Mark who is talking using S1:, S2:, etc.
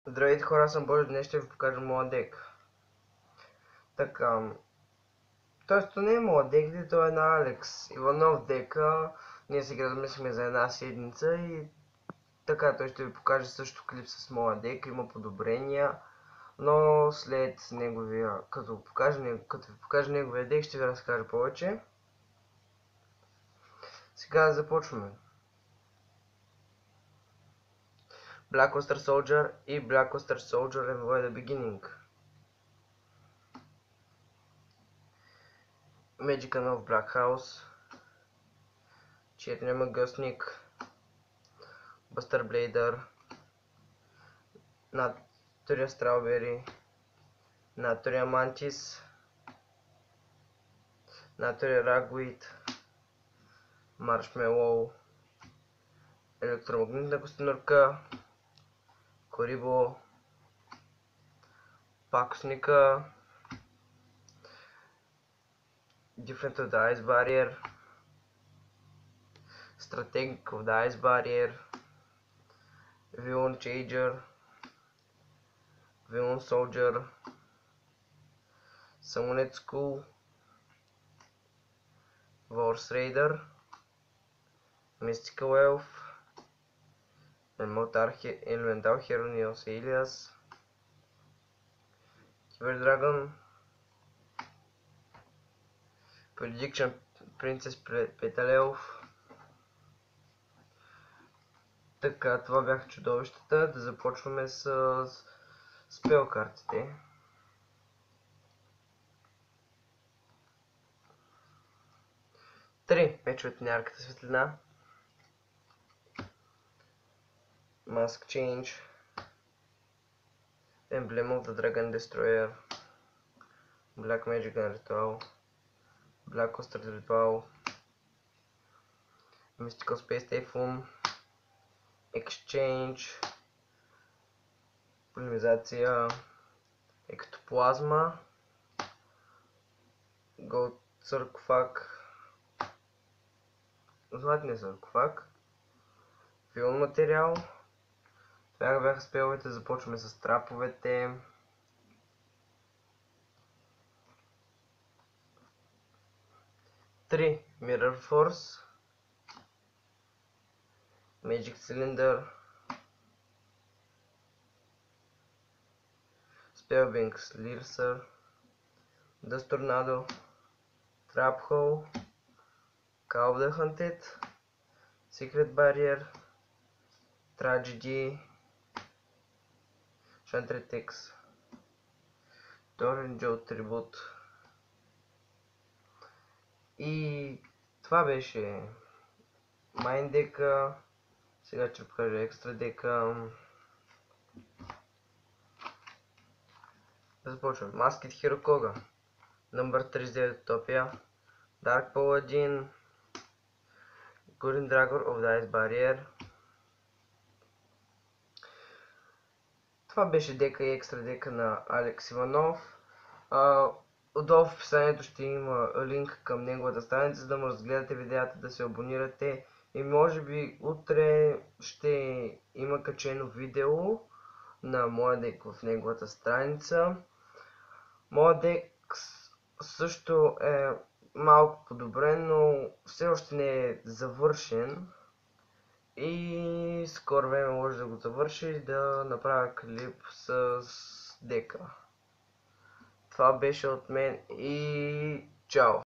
S1: Здравейте хора, аз съм Боже, днес ще ви покажа моя дек. Така, то не е моя дек, то е на Алекс Иванов дека. Ние си размислихме за една седмица и така той ще ви покаже също клип с моя дек, има подобрения. Но след неговия, като ви покажа неговия дек, ще ви разкажа повече. Сега започваме. Black Oster Soldier и Black Oster Soldier Avoid the Beginning. Magic of Black House, Черния магъсник, Бъстър Блейдър, Натория Страубери, Натория Мантис, Натория Рагвид, Маршмелоу, Електромагнитна костенурка, Корибо, Пакосника, Different of the Ice Barrier, Strategic of the Ice Barrier, Villain Changer, Villain Soldier, Summonet School, Wars Raider, Mystical Elf, Elemental Hero Nios Elias, Kyber Dragon, Prediction Princess Petal Elf. Така, това бяха чудовищата. Да започваме с спел картите. Три мечовете на ярката светлина. Mask Change, Emblem of the Dragon Destroyer, Black Magic Ritual, Black Oster Ritual, Mystical Space Typhoon, Exchange, Полимеризация, Ектоплазма, Gold Саркофаг, Златния саркофаг, Филм материал. Това бяха спеловете, започваме с траповете. Три Mirror Force, Magic Cylinder, Spellbinks Learser, Dust Tornado, Trap Hole, Call of the Hunted, Secret Barrier, Tragedy, Enchanted X, Torrential Tribute. И това беше майн дека. Сега ще покажа екстра дека. Започваме. Masked Hero Koga, Number 39 Utopia, Dark Paladin, Gurren Dragon of the Ice Barrier. Това беше дека и екстра дека на Алекс Иванов. Отдолу в описанието ще има линк към неговата страница, за да му разгледате видеята, да се абонирате и може би утре ще има качено видео на моя дек в неговата страница. Моя дек също е малко подобрен, но все още не е завършен и скоро време може да го завърши и да направя клип с дека. Това беше от мен и чао!